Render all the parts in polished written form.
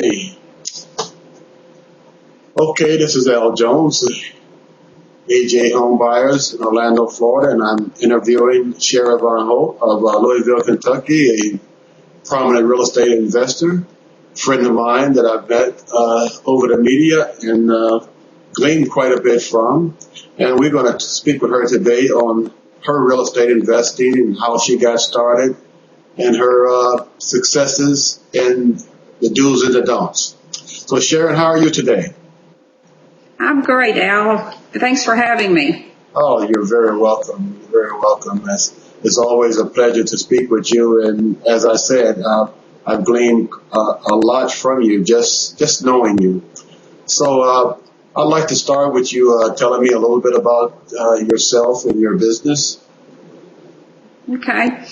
Okay, this is Al Jones, AJ Home Buyers in Orlando, Florida, and I'm interviewing Shara Von Holt of Louisville, Kentucky, a prominent real estate investor, friend of mine that I've met over the media and gleaned quite a bit from. And we're going to speak with her today on her real estate investing and how she got started and her successes and the do's and the don'ts. So Sharon, how are you today? I'm great, Al. Thanks for having me. Oh, you're very welcome. You're very welcome. It's always a pleasure to speak with you. And as I said, I've gleaned a lot from you just knowing you. So I'd like to start with you telling me a little bit about yourself and your business. Okay.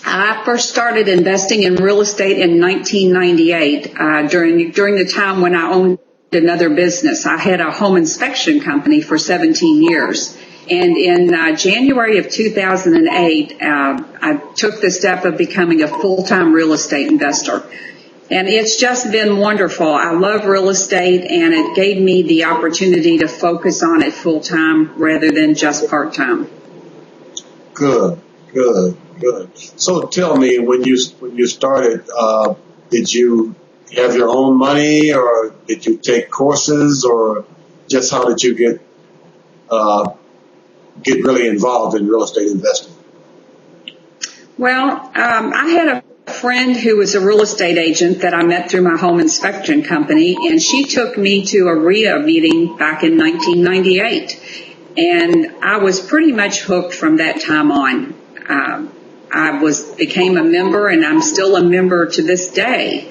I first started investing in real estate in 1998 during the time when I owned another business. I had a home inspection company for 17 years. And in January of 2008, I took the step of becoming a full-time real estate investor. And it's just been wonderful. I love real estate, and it gave me the opportunity to focus on it full-time rather than just part-time. Good. So tell me, when you started, did you have your own money, or did you take courses, or just how did you get really involved in real estate investing? Well, I had a friend who was a real estate agent that I met through my home inspection company, and she took me to a RIA meeting back in 1998, and I was pretty much hooked from that time on. I became a member, and I'm still a member to this day.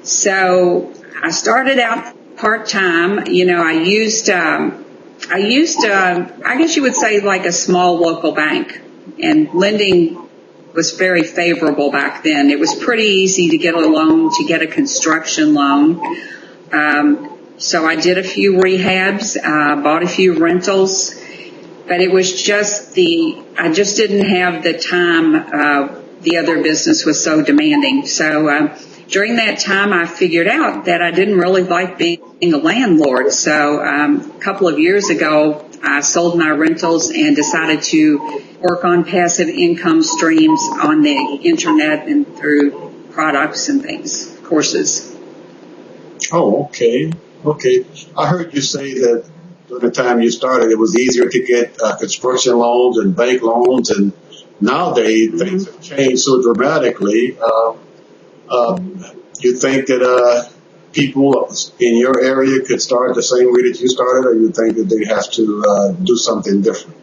So I started out part-time. You know, I used, I guess you would say, like a small local bank, and lending was very favorable back then. It was pretty easy to get a loan, to get a construction loan. So I did a few rehabs, bought a few rentals, but it was just I just didn't have the time. The other business was so demanding. So, during that time, I figured out that I didn't really like being a landlord. So a couple of years ago, I sold my rentals and decided to work on passive income streams on the internet and through products and things, courses. Oh, okay. I heard you say that during the time you started, it was easier to get construction loans and bank loans, and nowadays things have changed so dramatically. You think that people in your area could start the same way that you started, or you think that they have to do something different?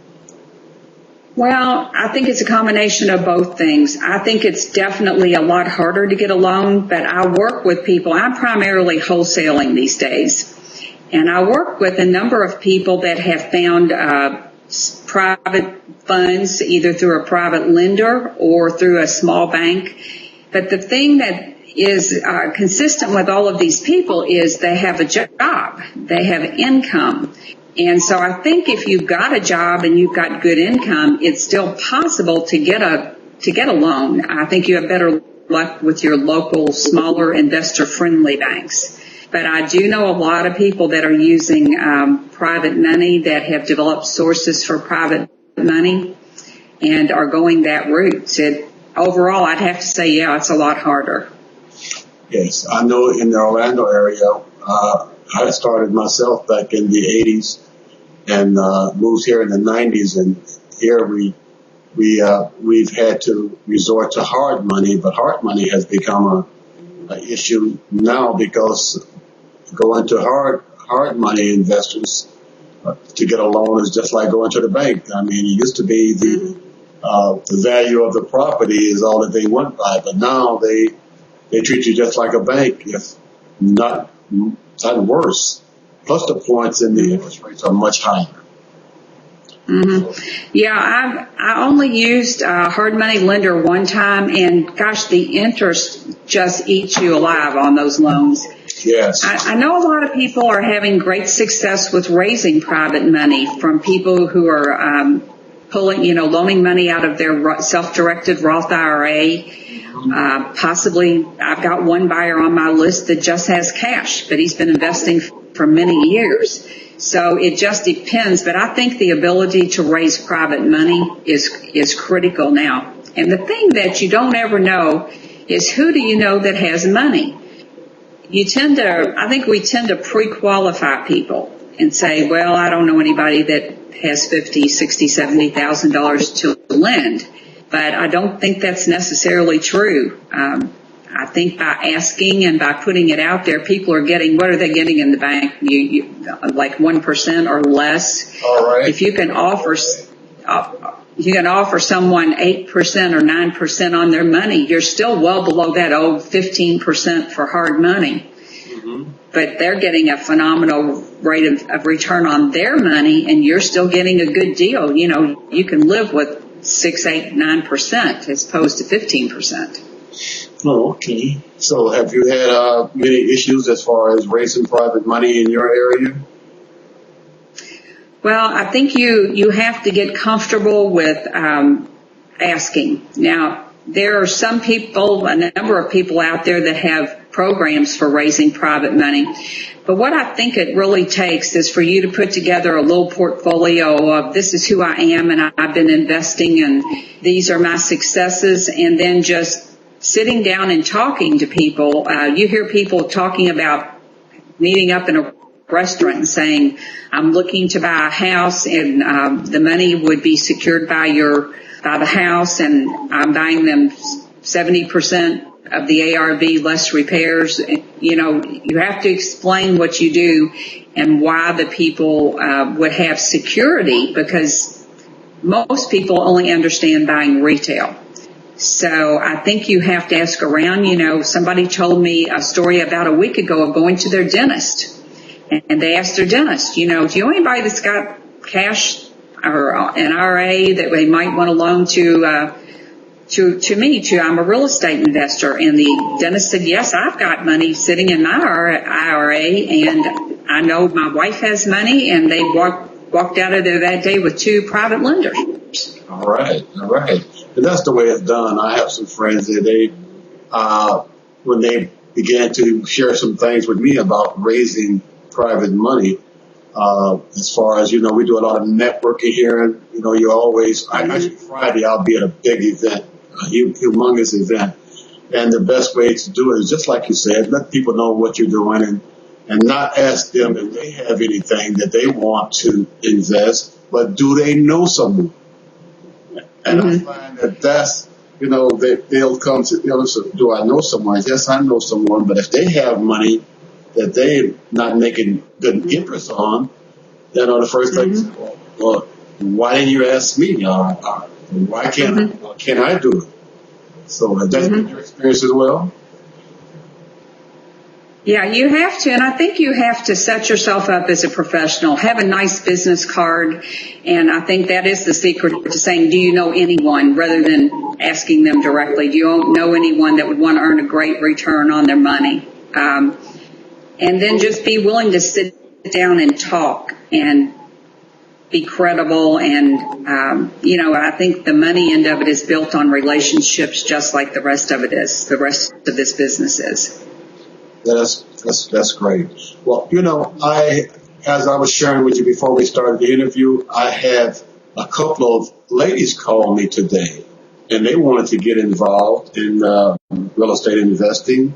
Well, I think it's a combination of both things. I think it's definitely a lot harder to get a loan, but I work with people. I'm primarily wholesaling these days, and I work with a number of people that have found private funds, either through a private lender or through a small bank. But the thing that is consistent with all of these people is they have a job, they have income. And so I think if you've got a job and you've got good income, it's still possible to get a loan. I think you have better luck with your local, smaller, investor-friendly banks. But I do know a lot of people that are using private money, that have developed sources for private money and are going that route. So overall, I'd have to say, yeah, it's a lot harder. Yes, I know in the Orlando area, I started myself back in the 80s and moved here in the 90s, and here we've had to resort to hard money, but hard money has become an issue now, because going to hard money investors to get a loan is just like going to the bank. I mean, it used to be the value of the property is all that they went by, but now they treat you just like a bank, if not worse. Plus the points and the interest rates are much higher. Mm-hmm. Yeah, I only used a hard money lender one time, and gosh, the interest just eats you alive on those loans. Yes. I know a lot of people are having great success with raising private money from people who are loaning money out of their self-directed Roth IRA. Possibly, I've got one buyer on my list that just has cash, but he's been investing for many years. So it just depends. But I think the ability to raise private money is critical now. And the thing that you don't ever know is, who do you know that has money? I think we tend to pre-qualify people and say, well, I don't know anybody that has $50,000, $60,000, $70,000 to lend. But I don't think that's necessarily true. I think by asking and by putting it out there, people are getting, what are they getting in the bank? Like 1% or less. All right. If you can offer someone 8% or 9% on their money, you're still well below that old 15% for hard money. Mm-hmm. But they're getting a phenomenal rate of return on their money, and you're still getting a good deal. You know, you can live with 6, 8, 9% as opposed to 15%. Oh, okay. So have you had many issues as far as raising private money in your area? Well, I think you have to get comfortable with asking. Now, there are some people, a number of people out there that have programs for raising private money. But what I think it really takes is for you to put together a little portfolio of, this is who I am and I've been investing and these are my successes, and then just sitting down and talking to people. You hear people talking about meeting up in a restaurant and saying, I'm looking to buy a house, and the money would be secured by the house, and I'm buying them 70% of the ARV less repairs. You know, you have to explain what you do and why the people would have security, because most people only understand buying retail. So I think you have to ask around. You know, somebody told me a story about a week ago of going to their dentist, and they asked their dentist, you know, do you know anybody that's got cash or an IRA that they might want to loan to me? I'm a real estate investor. And the dentist said, yes, I've got money sitting in my IRA, and I know my wife has money, and they walked out of there that day with 2 private lenders. All right. And that's the way it's done. I have some friends that when they began to share some things with me about raising private money, as far as, you know, we do a lot of networking here, and, you know, actually Friday I'll be at a big event, a humongous event. And the best way to do it is, just like you said, let people know what you're doing, and not ask them if they have anything that they want to invest, but do they know someone? And I find that's, you know, they'll come to, you know, so, do I know someone? Yes, I know someone, but if they have money that they're not making good interest on, then on the first thing, well, why didn't you ask me? Why can't I do it? So has that been your experience as well? Yeah, you have to, and I think you have to set yourself up as a professional. Have a nice business card, and I think that is the secret to saying, do you know anyone, rather than asking them directly. Do you know anyone that would want to earn a great return on their money? And then just be willing to sit down and talk and be credible. And, you know, I think the money end of it is built on relationships, just like the rest of it is, the rest of this business is. That's great. Well, you know, as I was sharing with you before we started the interview, I had a couple of ladies call me today, and they wanted to get involved in real estate investing.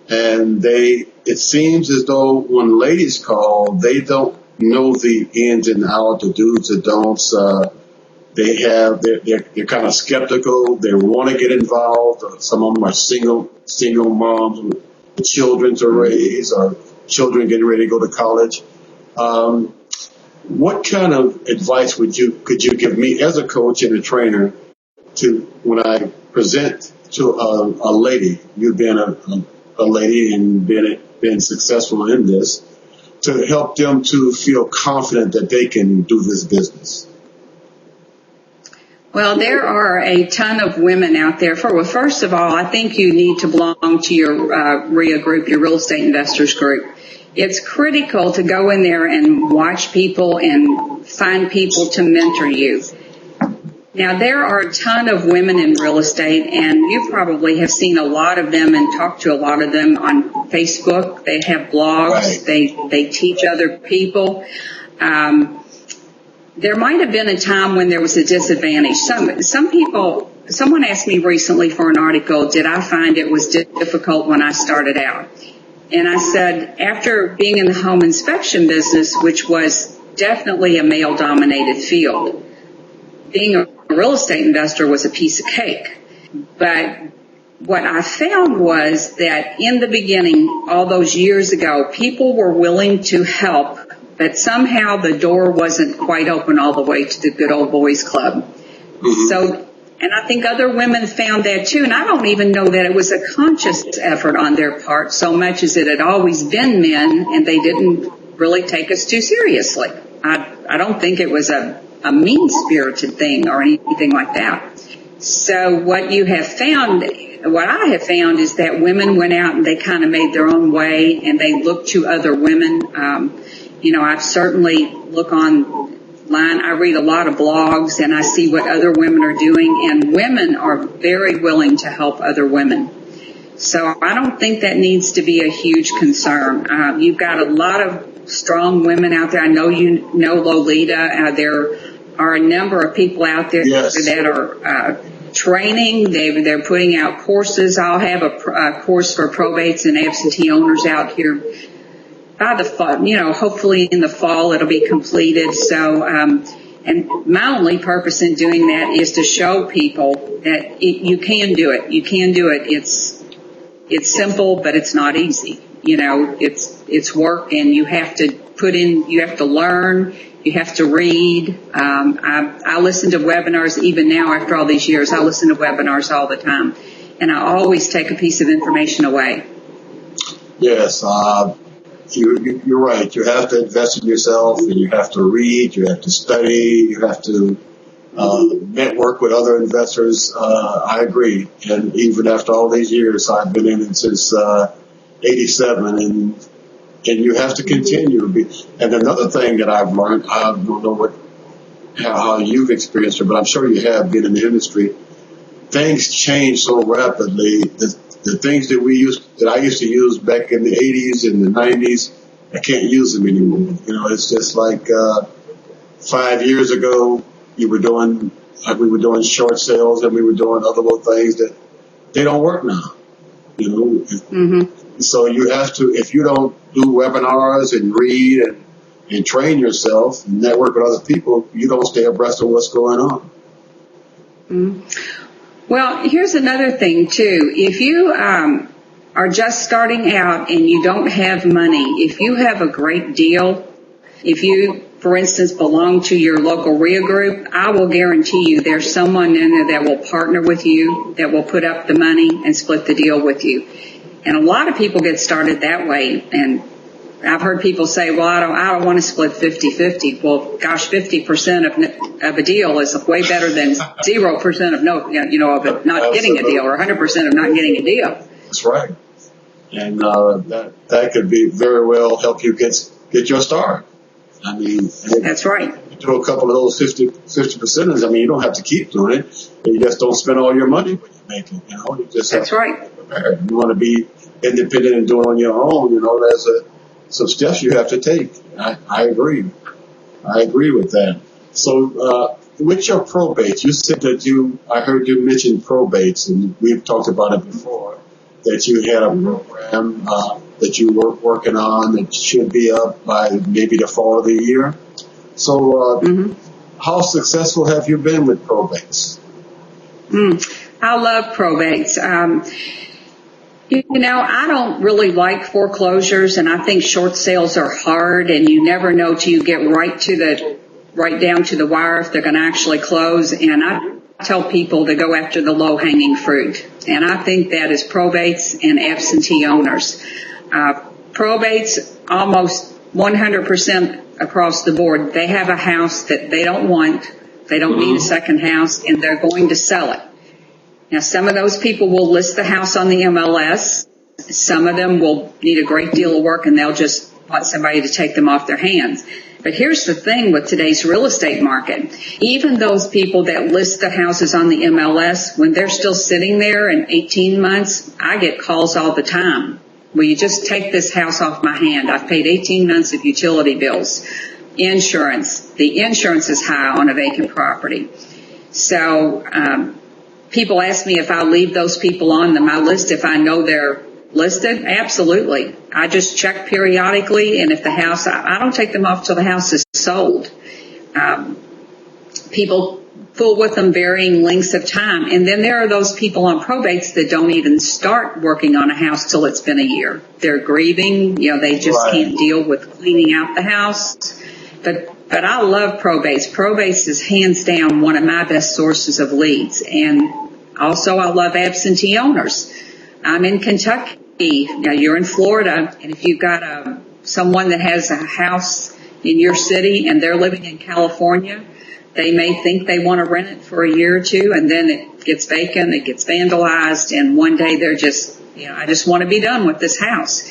And it seems as though when ladies call, they don't know the ins and outs, the do's and don'ts. They're kind of skeptical. They want to get involved. Some of them are single moms with children to raise, or children getting ready to go to college. What kind of advice could you give me as a coach and a trainer to, when I present to a lady, you being a lady and being successful in this, to help them to feel confident that they can do this business? Well, there are a ton of women out there. First of all, I think you need to belong to your RIA group, your real estate investors group. It's critical to go in there and watch people and find people to mentor you. Now, there are a ton of women in real estate, and you probably have seen a lot of them and talked to a lot of them on Facebook. They have blogs. Right. They teach other people. There might have been a time when there was a disadvantage. Someone asked me recently for an article, did I find it was difficult when I started out? And I said, after being in the home inspection business, which was definitely a male-dominated field, being a real estate investor was a piece of cake. But what I found was that in the beginning, all those years ago, people were willing to help, but somehow the door wasn't quite open all the way to the good old boys club. Mm-hmm. So, and I think other women found that too, and I don't even know that it was a conscious effort on their part so much as it had always been men, and they didn't really take us too seriously. I don't think it was a mean-spirited thing or anything like that. So what I have found is that women went out and they kind of made their own way, and they looked to other women. I certainly look online. I read a lot of blogs, and I see what other women are doing, and women are very willing to help other women. So I don't think that needs to be a huge concern. You've got a lot of strong women out there. I know you know Lolita. There are a number of people out there that are training. They're putting out courses. I'll have a course for probates and absentee owners out here by the fall. Hopefully in the fall it'll be completed. So, and my only purpose in doing that is to show people that you can do it. You can do it. It's simple, but it's not easy. It's work, and you have to learn. You have to read. I listen to webinars even now after all these years. I listen to webinars all the time, and I always take a piece of information away. Yes, you're right. You have to invest in yourself, and you have to read. You have to study. You have to network with other investors. I agree. And even after all these years, I've been in it since '87, and you have to continue. And another thing that I've learned, I don't know how you've experienced it, but I'm sure you have been in the industry. Things change so rapidly. The things that I used to use back in the 80s and the 90s, I can't use them anymore. It's just like 5 years ago, we were doing short sales, and we were doing other little things that they don't work now. Mm-hmm. So you have to, if you don't do webinars and read and train yourself and network with other people, you don't stay abreast of what's going on. Mm-hmm. Well, here's another thing too. If you are just starting out and you don't have money, if you have a great deal, if you, for instance, belong to your local RIA group, I will guarantee you there's someone in there that will partner with you, that will put up the money and split the deal with you. And a lot of people get started that way. And I've heard people say, well, I don't want to split 50-50. Well, gosh, 50% of a deal is way better than 0% of not getting a deal, or 100% of not getting a deal. That's right. And that could be very well help you get your start. I mean, that's right. You do a couple of those 50%ers. I mean, you don't have to keep doing it. You just don't spend all your money when you make it. You just that's right. You want to be independent and do it on your own. There's some steps you have to take. I agree. I agree with that. So, with your probates, you said that I heard you mention probates, and we've talked about it before, that you had a program that you were working on that should be up by maybe the fall of the year. So, how successful have you been with probates? I love probates. I don't really like foreclosures, and I think short sales are hard, and you never know till you get right down to the wire if they're going to actually close. And I tell people to go after the low-hanging fruit, and I think that is probates and absentee owners. Probates, almost 100% across the board. They have a house that they don't want. They don't need a second house, and they're going to sell it. Now, some of those people will list the house on the MLS. Some of them will need a great deal of work, and they'll just want somebody to take them off their hands. But here's the thing with today's real estate market. Even those people that list the houses on the MLS, when they're still sitting there in 18 months, I get calls all the time. Will you just take this house off my hand? I've paid 18 months of utility bills. Insurance. The insurance is high on a vacant property. So people ask me if I'll leave those people on my list if I know they're listed. Absolutely. I just check periodically, and if the house, I don't take them off till the house is sold. People fool with them varying lengths of time, and then there are those people on probates that don't even start working on a house till it's been a year. They're grieving, they just can't deal with cleaning out the house. But I love probates. Probates is hands down one of my best sources of leads, and also I love absentee owners. I'm in Kentucky. Now you're in Florida, and if you've got someone that has a house in your city and they're living in California, they may think they want to rent it for a year or two, and then it gets vacant, it gets vandalized, and one day they're just, I just want to be done with this house.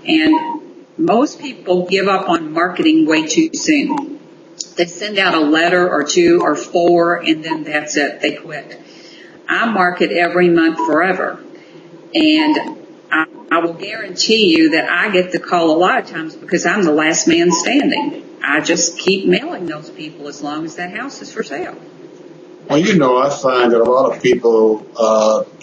And most people give up on marketing way too soon. They send out a letter or two or four, and then that's it. They quit. I market every month forever. And I will guarantee you that I get the call a lot of times because I'm the last man standing. I just keep mailing those people as long as that house is for sale. Well, I find that a lot of people,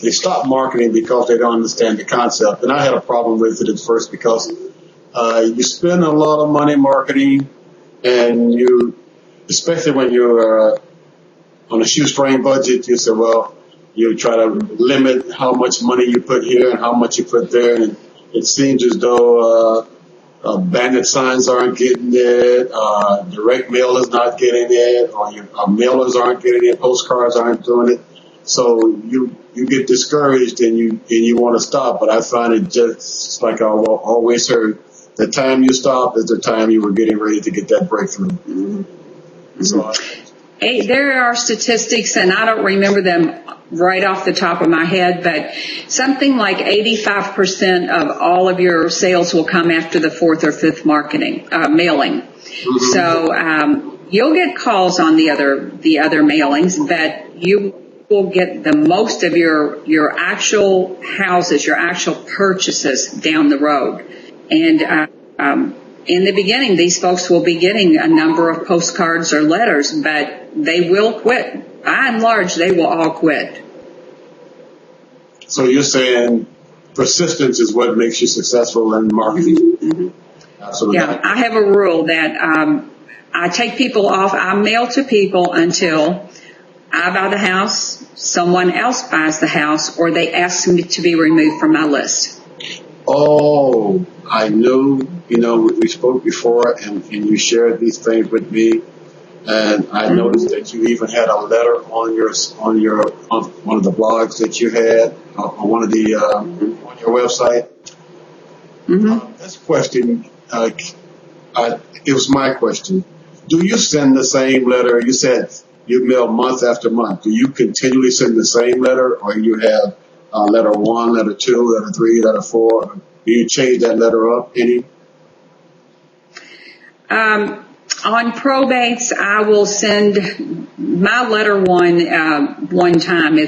they stop marketing because they don't understand the concept. And I had a problem with it at first because you spend a lot of money marketing, and especially when you're on a shoestring budget, you say, well, you try to limit how much money you put here and how much you put there, and it seems as though bandit signs aren't getting it, direct mail is not getting it, or mailers aren't getting it, postcards aren't doing it. So you get discouraged and you want to stop. But I find it just like I always heard, the time you stop is the time you were getting ready to get that breakthrough. Mm-hmm. So there are statistics, and I don't remember them right off the top of my head, but something like 85% of all of your sales will come after the fourth or fifth mailing. Mm-hmm. So you'll get calls on the other mailings, but you will get the most of your actual houses, your actual purchases down the road. And in the beginning, these folks will be getting a number of postcards or letters, but they will quit. By and large, they will all quit. So you're saying persistence is what makes you successful in marketing? Mm-hmm. Absolutely. Yeah, I have a rule that I take people off. I mail to people until I buy the house, someone else buys the house, or they ask me to be removed from my list. Oh, I knew, we spoke before, and you shared these things with me. And I noticed that you even had a letter on one of the blogs that you had on one of the on your website. Mm-hmm. This question, it was my question. Do you send the same letter? You said you mail month after month. Do you continually send the same letter, or you have letter 1, letter 2, letter 3, letter 4? Do you change that letter up any? On probates, I will send my letter one time.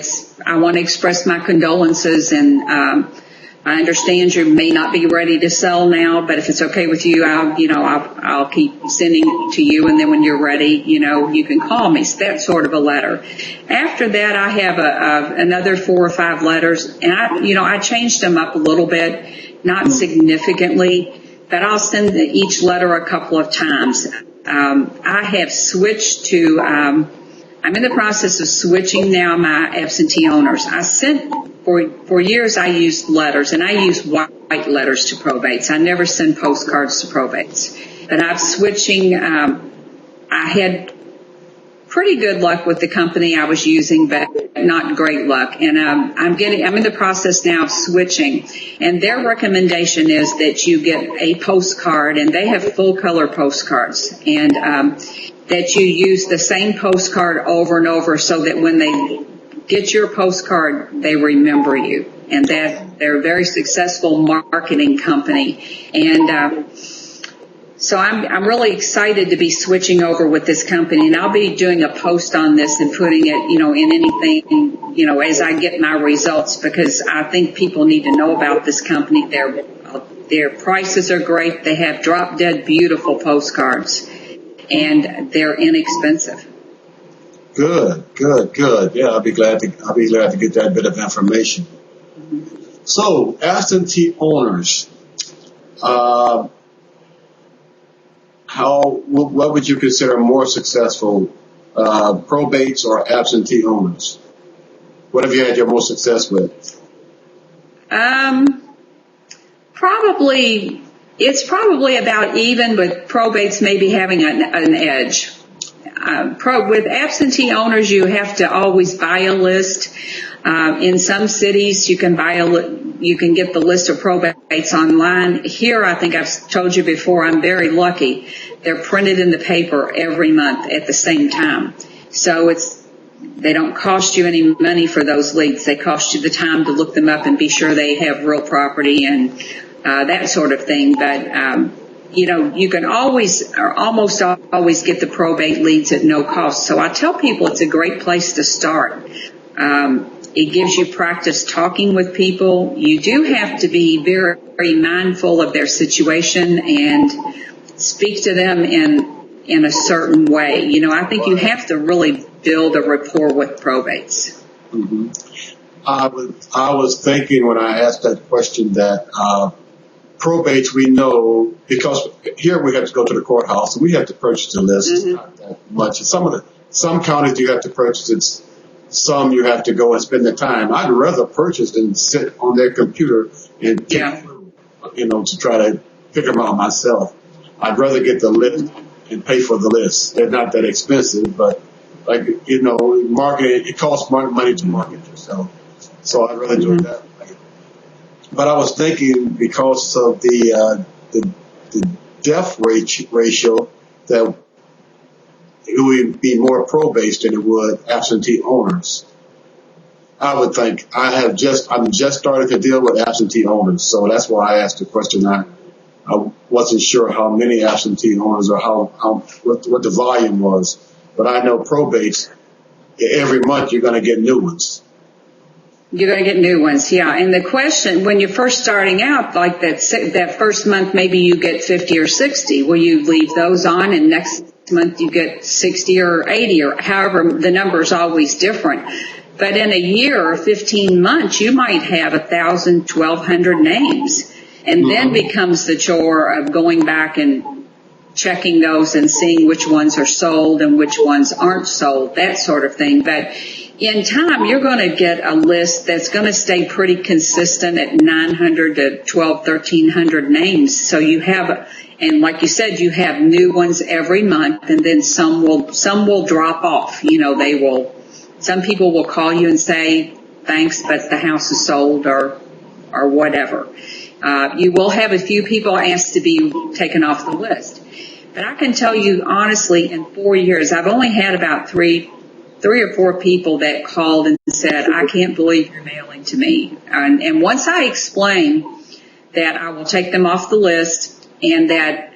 I want to express my condolences, and I understand you may not be ready to sell now, but if it's okay with you, I'll keep sending it to you, and then when you're ready, you can call me. So that sort of a letter. After that, I have another 4 or 5 letters, and I changed them up a little bit, not significantly, but I'll send each letter a couple of times. I have switched to, I'm in the process of switching now my absentee owners. For years I used letters, and I use white letters to probates. I never send postcards to probates. But I'm switching, I had pretty good luck with the company I was using, but not great luck. And I'm in the process now of switching. And their recommendation is that you get a postcard, and they have full color postcards, and that you use the same postcard over and over, so that when they get your postcard, they remember you. And that they're a very successful marketing company. And So I'm really excited to be switching over with this company, and I'll be doing a post on this and putting it, in anything, as I get my results, because I think people need to know about this company. Their prices are great. They have drop dead beautiful postcards, and they're inexpensive. Good. Yeah, I'll be glad to get that bit of information. Mm-hmm. So, absentee owners, what would you consider more successful, probates or absentee owners? What have you had your most success with? It's probably about even, but probates maybe having an edge. With absentee owners, you have to always buy a list. In some cities, you can get the list of probates online. Here, I think I've told you before, I'm very lucky. They're printed in the paper every month at the same time. So they don't cost you any money for those leads. They cost you the time to look them up and be sure they have real property and that sort of thing. But you can always or almost always get the probate leads at no cost. So I tell people it's a great place to start. It gives you practice talking with people. You do have to be very, very mindful of their situation and speak to them in a certain way. I think you have to really build a rapport with probates. Mm-hmm. I was thinking when I asked that question that probates, we know, because here we have to go to the courthouse and we have to purchase a list. Mm-hmm. It's not that much. Some counties you have to purchase it. Some you have to go and spend the time. I'd rather purchase than sit on their computer and get through, to try to figure them out myself. I'd rather get the list and pay for the list. They're not that expensive, but marketing, it costs money to market yourself. So I'd rather do it that way. But I was thinking because of the death ratio that it would be more probates than it would absentee owners. I would think I'm just starting to deal with absentee owners, so that's why I asked the question. I wasn't sure how many absentee owners or what the volume was, but I know probates, every month you're going to get new ones. You're going to get new ones, yeah. And the question, when you're first starting out, like that first month, maybe you get 50 or 60. Will you leave those on, and next month you get 60 or 80, or however, the number is always different. But in a year or 15 months, you might have 1,000, 1,200 names. And then becomes the chore of going back and checking those and seeing which ones are sold and which ones aren't sold, that sort of thing. But in time, you're going to get a list that's going to stay pretty consistent at 900 to 1,200, 1,300 names. So you have, and like you said, you have new ones every month, and then some will drop off. Some people will call you and say, thanks, but the house is sold or whatever. You will have a few people asked to be taken off the list. But I can tell you honestly, in 4 years, I've only had about three or four people that called and said, I can't believe you're mailing to me. And once I explain that I will take them off the list and that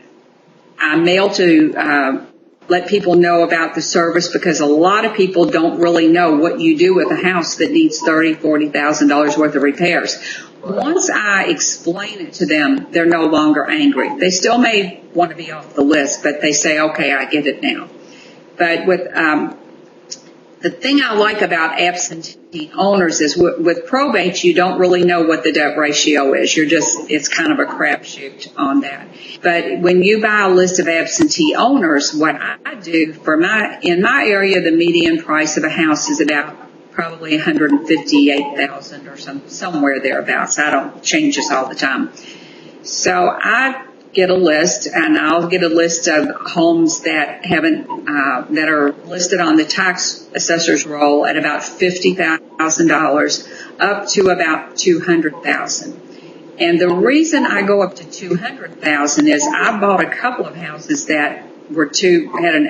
I mail to let people know about the service, because a lot of people don't really know what you do with a house that needs $30,000, $40,000 worth of repairs. Once I explain it to them, they're no longer angry. They still may want to be off the list, but they say, okay, I get it now. But with the thing I like about absentee owners is with probates, you don't really know what the debt ratio is. It's kind of a crapshoot on that. But when you buy a list of absentee owners, what I do in my area, the median price of a house is about probably $158,000 or somewhere thereabouts. I don't change this all the time. So I get a list, and I'll get a list of homes that that are listed on the tax assessor's roll at about $50,000 up to about $200,000. And the reason I go up to $200,000 is I bought a couple of houses that had an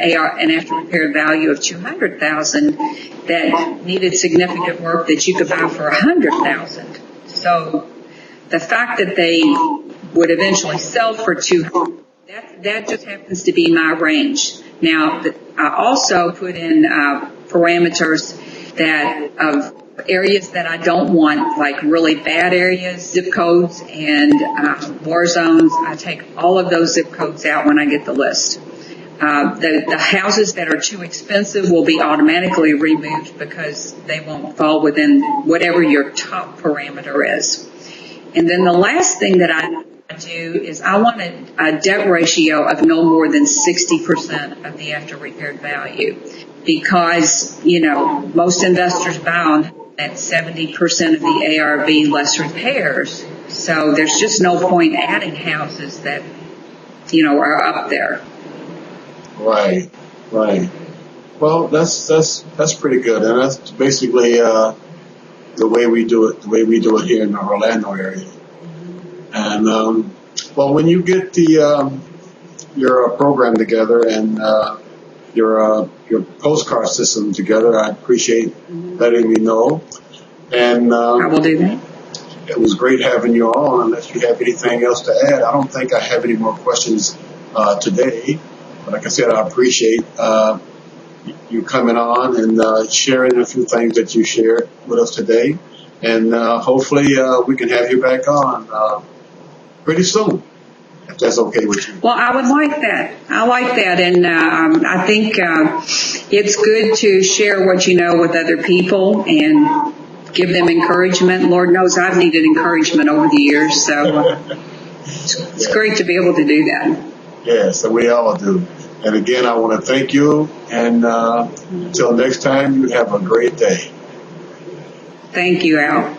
after repair value of $200,000 that needed significant work that you could buy for $100,000. So the fact that they would eventually sell for $200,000, That just happens to be my range. Now, I also put in parameters that of areas that I don't want, like really bad areas, zip codes and war zones. I take all of those zip codes out when I get the list. The houses that are too expensive will be automatically removed because they won't fall within whatever your top parameter is. And then the last thing that I do is I want a debt ratio of no more than 60% of the after repaired value, because, you know, most investors buy on at 70% of the ARV less repairs. So there's just no point adding houses that, you know, are up there. Right. Well, that's pretty good, and that's basically the way we do it. The way we do it here in the Orlando area. And well, when you get your program together and your postcard system together, I appreciate letting me know. And I will do that. It was great having you on. Unless you have anything else to add, I don't think I have any more questions today. But like I said, I appreciate you coming on and sharing a few things that you shared with us today. And hopefully we can have you back on pretty soon, if that's okay with you. Well, I would like that. I like that. And I think it's good to share what you know with other people and give them encouragement. Lord knows I've needed encouragement over the years. So it's great to be able to do that. Yes, we all do. And again, I want to thank you. And until next time, you have a great day. Thank you, Al.